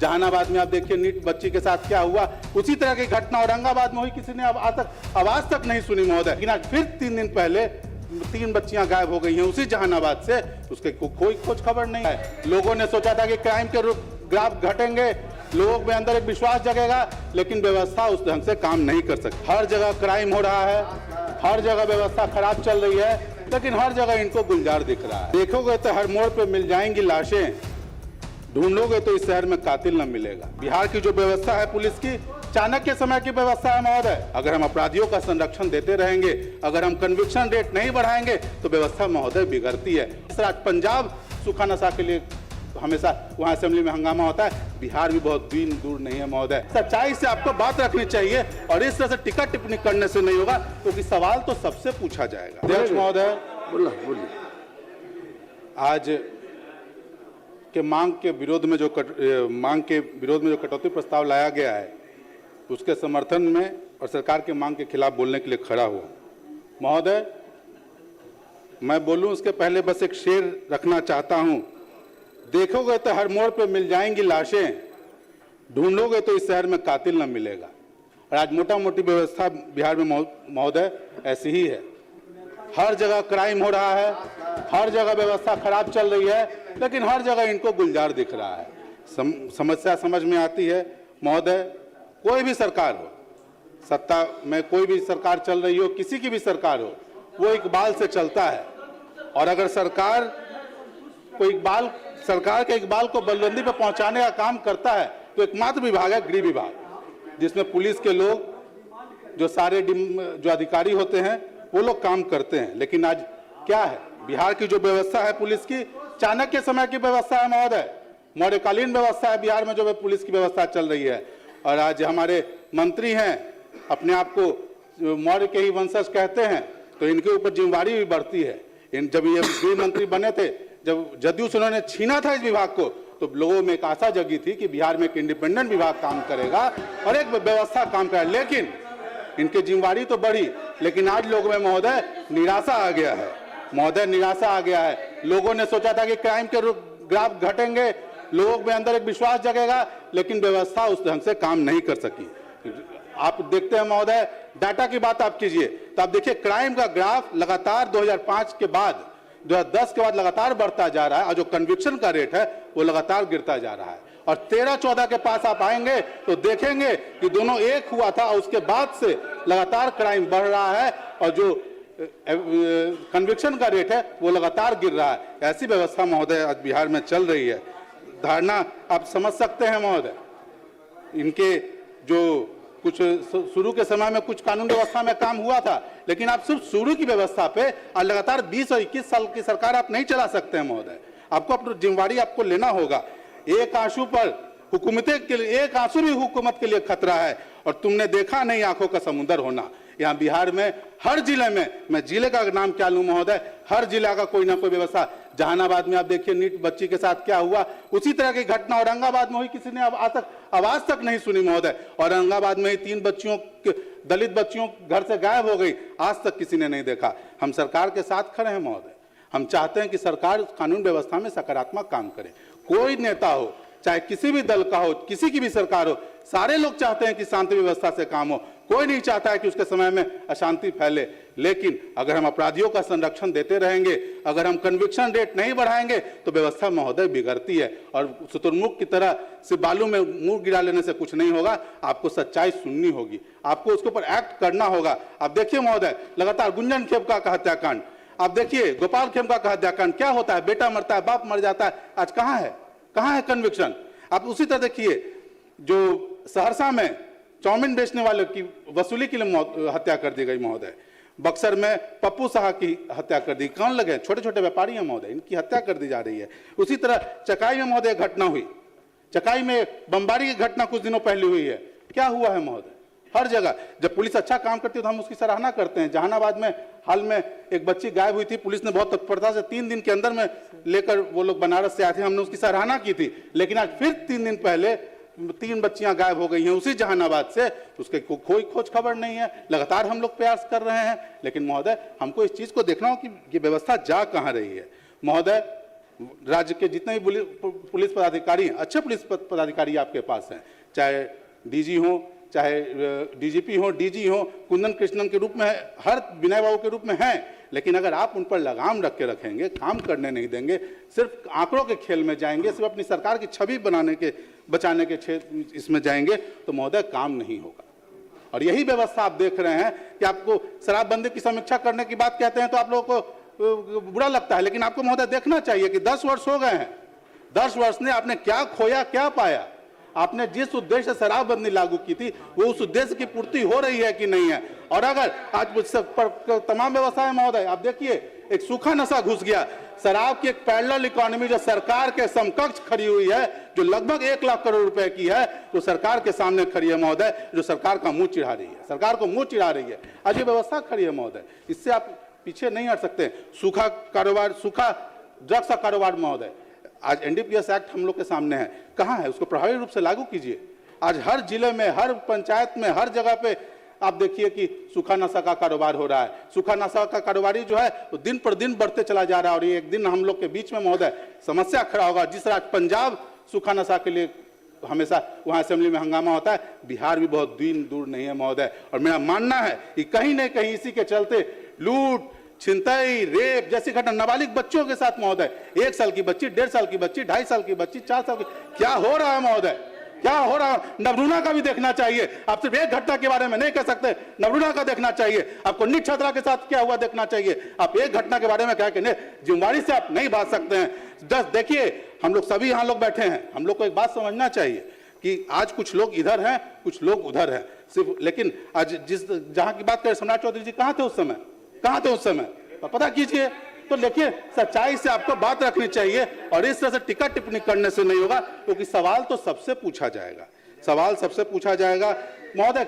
जहानाबाद में आप देखिए नीट बच्ची के साथ क्या हुआ, उसी तरह की घटना औरंगाबाद में हुई, किसी ने अब आवाज तक नहीं सुनी महोदय। लेकिन आज फिर 3 दिन पहले 3 बच्चियां गायब हो गई हैं उसी जहानाबाद से, उसके कोई खोज खबर नहीं है। लोगों ने सोचा था कि क्राइम के ग्राफ घटेंगे, लोगों में अंदर एक विश्वास जगेगा, लेकिन व्यवस्था उस ढंग से काम नहीं कर सकती। हर जगह क्राइम हो रहा है, हर जगह व्यवस्था खराब चल रही है, लेकिन हर जगह इनको गुलजार दिख रहा है। देखोगे तो हर मोड़ पे मिल जाएंगी लाशें, ढूंढोगे तो इस शहर में कातिल न मिलेगा। बिहार की जो व्यवस्था है पुलिस की, चाणक्य समय की व्यवस्था है महोदय। अगर हम अपराधियों का संरक्षण देते रहेंगे, अगर हम कन्विक्शन रेट नहीं बढ़ाएंगे तो व्यवस्था महोदय बिगड़ती है। पंजाब सूखा नशा के लिए हमेशा वहाँ असेंबली में हंगामा होता है, बिहार भी बहुत दिन दूर नहीं है महोदय। सच्चाई से आपको बात रखनी चाहिए और इस तरह से टिक्का टिप्पणी करने से नहीं होगा, क्योंकि सवाल तो सबसे पूछा जाएगा। अध्यक्ष महोदय, बोलिए। आज के मांग के विरोध में जो कटौती प्रस्ताव लाया गया है, उसके समर्थन में और सरकार के मांग के खिलाफ बोलने के लिए खड़ा हुआ महोदय। मैं बोलूं उसके पहले बस एक शेर रखना चाहता हूं। देखोगे तो हर मोड़ पे मिल जाएंगी लाशें, ढूंढोगे तो इस शहर में कातिल न मिलेगा। और आज मोटा मोटी व्यवस्था बिहार में महोदय ऐसी ही है। हर जगह क्राइम हो रहा है, हर जगह व्यवस्था खराब चल रही है, लेकिन हर जगह इनको गुलजार दिख रहा है। समस्या समझ में आती है महोदय। कोई भी सरकार हो, सत्ता में कोई भी सरकार चल रही हो, किसी की भी सरकार हो, वो इकबाल से चलता है। और अगर सरकार के इकबाल को बुलंदी पर पहुंचाने का काम करता है तो एकमात्र विभाग है गृह विभाग, जिसमें पुलिस के लोग जो अधिकारी होते हैं वो लोग काम करते हैं। लेकिन आज क्या है, बिहार की जो व्यवस्था है पुलिस की, चाणक्य समय की व्यवस्था है महोदय, मौर्यकालीन व्यवस्था है बिहार में जो पुलिस की व्यवस्था चल रही है। और आज हमारे मंत्री हैं, अपने आप को मौर्य के ही वंशज कहते हैं, तो इनके ऊपर जिम्मेवारी भी बढ़ती है। जब ये गृह मंत्री बने थे, जब जदयू से उन्होंने छीना था इस विभाग को, तो लोगों में एक आशा जगी थी कि बिहार में एक इंडिपेंडेंट विभाग काम करेगा और एक व्यवस्था काम करेगा। लेकिन इनकी जिम्मेवारी तो बढ़ी, लेकिन आज लोगों में महोदय निराशा आ गया है। महोदय निराशा आ गया है। लोगों ने सोचा था कि क्राइम के ग्राफ घटेंगे, लोगों में अंदर एक विश्वास जगेगा, लेकिन व्यवस्था उस ढंग से काम नहीं कर सकी। आप देखते हैं महोदय, डाटा की बात आप कीजिए तो आप देखिए क्राइम का ग्राफ लगातार 2005 के बाद 2010 के बाद लगातार बढ़ता जा रहा है, और जो कन्विक्शन का रेट है वो लगातार गिरता जा रहा है। और 13-14 के पास आप आएंगे तो देखेंगे कि दोनों एक हुआ था, और उसके बाद से लगातार क्राइम बढ़ रहा है और जो कन्विक्शन का रेट है वो लगातार गिर रहा है। ऐसी व्यवस्था महोदय आज बिहार में चल रही है। धारणा आप समझ सकते हैं महोदय, इनके जो कुछ शुरू के समय में कुछ कानून व्यवस्था में काम हुआ था, लेकिन आप सिर्फ शुरू की व्यवस्था पे और लगातार 20 और 21 साल की सरकार आप नहीं चला सकते हैं महोदय। आपको अपनी जिम्मेवारी आपको लेना होगा। एक आंसू पर हुकूमत के लिए, एक आंसू भी हुकूमत के लिए खतरा है, और तुमने देखा नहीं आंखों का समुंदर होना। यहाँ बिहार में हर जिले में, मैं जिले का नाम क्या लूं महोदय, हर जिला का कोई ना कोई व्यवस्था। जहानाबाद में आप देखिए नीट बच्ची के साथ क्या हुआ, उसी तरह की घटना औरंगाबाद में हुई, किसी ने अब आवाज तक नहीं सुनी महोदय। औरंगाबाद में ही 3 दलित बच्चियों घर से गायब हो गई, आज तक किसी ने नहीं देखा। हम सरकार के साथ खड़े हैं महोदय। हम चाहते हैं कि सरकार कानून व्यवस्था में सकारात्मक काम करे। कोई नेता हो, चाहे किसी भी दल का हो, किसी की भी सरकार हो, सारे लोग चाहते हैं कि शांति व्यवस्था से काम हो। कोई नहीं चाहता है कि उसके समय में अशांति फैले। लेकिन अगर हम अपराधियों का संरक्षण देते रहेंगे, अगर हम कन्विक्शन रेट नहीं बढ़ाएंगे तो व्यवस्था महोदय बिगड़ती है। और शुतुरमुर्ग की तरह से बालू में मुंह गिरा लेने से कुछ नहीं होगा। आपको सच्चाई सुननी होगी, आपको उसके ऊपर एक्ट करना होगा। आप देखिए महोदय, लगातार गुंजन खेमका का हत्याकांड, आप देखिए गोपाल खेमका का हत्याकांड, क्या होता है, बेटा मरता है, बाप मर जाता है। आज कहाँ है कन्विक्शन? आप उसी तरह देखिए, जो सहरसा में चाउमीन बेचने वाले की वसूली के लिए हत्या कर दी गई महोदय। बक्सर में पप्पू शाह की हत्या कर दी। कौन लगे? छोटे छोटे व्यापारी हैं महोदय, इनकी हत्या कर दी जा रही है। उसी तरह चकाई में महोदय घटना हुई, चकाई में बमबारी की घटना कुछ दिनों पहले हुई है। क्या हुआ है महोदय? हर जगह जब पुलिस अच्छा काम करती है तो हम उसकी सराहना करते हैं। जहानाबाद में हाल में एक बच्ची गायब हुई थी, पुलिस ने बहुत तत्परता से 3 दिन के अंदर में लेकर वो लोग बनारस से आए थे, हमने उसकी सराहना की थी। लेकिन आज फिर 3 दिन पहले 3 बच्चियां गायब हो गई हैं उसी जहानाबाद से, उसके कोई खोज खबर नहीं है। लगातार हम लोग प्रयास कर रहे हैं, लेकिन महोदय हमको इस चीज को देखना हो कि ये व्यवस्था जा कहाँ रही है। महोदय राज्य के जितने भी पुलिस पदाधिकारी हैं, अच्छे पुलिस पदाधिकारी आपके पास हैं, चाहे डीजी हो, चाहे डीजीपी हो, डीजी हो, कुंदन कृष्णन के रूप में, हर विनय बाबू के रूप में हैं, लेकिन अगर आप उन पर लगाम रख के रखेंगे, काम करने नहीं देंगे, सिर्फ आंकड़ों के खेल में जाएंगे, सिर्फ अपनी सरकार की छवि बचाने के क्षेत्र इसमें जाएंगे, तो महोदय काम नहीं होगा। और यही व्यवस्था आप देख रहे हैं कि आपको शराबबंदी की समीक्षा करने की बात कहते हैं तो आप लोगों को बुरा लगता है, लेकिन आपको महोदय देखना चाहिए कि 10 वर्ष हो गए हैं। 10 वर्ष ने आपने क्या खोया, क्या पाया? आपने जिस उद्देश्य से शराबबंदी लागू की थी, वो उस उद्देश्य की पूर्ति हो रही है कि नहीं है? और अगर आज तमाम व्यवस्था है महोदय, आप देखिए एक सूखा नशा घुस गया, शराब की एक पैरेलल इकोनॉमी जो सरकार के समकक्ष खड़ी हुई है, जो लगभग 1 लाख करोड़ रुपए की है, तो सरकार के सामने खड़ी है महोदय, जो सरकार का मुंह चिढ़ा रही है, सरकार को मुंह चिढ़ा रही है। आज ये व्यवस्था खड़ी है महोदय, इससे आप पीछे नहीं हट सकते। सूखा कारोबार, सूखा ड्रग्स का कारोबार महोदय, आज एनडीपीएस एक्ट हम लोग के सामने है, कहाँ है? उसको प्रभावी रूप से लागू कीजिए। आज हर जिले में, हर पंचायत में, हर जगह पे आप देखिए कि सूखा नशा का कारोबार हो रहा है। सूखा नशा का कारोबारी जो है वो दिन पर दिन बढ़ते चला जा रहा है, और ये एक दिन हम लोग के बीच में महोदय समस्या खड़ा होगा। जिस तरह पंजाब सूखा नशा के लिए हमेशा वहाँ असेंबली में हंगामा होता है, बिहार भी बहुत दिन दूर नहीं है महोदय। और मेरा मानना है कि कहीं न कहीं इसी के चलते लूट, छिनतई, रेप जैसी घटना नाबालिग बच्चों के साथ महोदय, 1 साल की बच्ची, 1.5 साल की बच्ची, 2.5 साल की बच्ची, 4 साल की, क्या हो रहा है महोदय? क्या हो रहा है? नवरूणा का भी देखना चाहिए। आप सिर्फ एक घटना के बारे में नहीं कह सकते, नवरूणा का देखना चाहिए। आपको नीट छात्रा के साथ क्या हुआ देखना चाहिए। आप एक घटना के बारे में कह के जिम्मेवारी से आप नहीं बात सकते हैं। जस्ट देखिए, हम लोग सभी यहाँ लोग बैठे हैं, हम लोग को एक बात समझना चाहिए कि आज कुछ लोग इधर हैं, कुछ लोग उधर हैं सिर्फ। लेकिन आज जहाँ की बात करें, सम्राट चौधरी जी कहाँ थे उस समय? कहाँ थे उस समय? पता कीजिए। तो देखिए, सच्चाई से आपको बात रखनी चाहिए, और इस तरह से टिक्का टिप्पणी करने से नहीं होगा, क्योंकि सवाल तो सबसे पूछा जाएगा, सवाल सबसे पूछा जाएगा महोदय।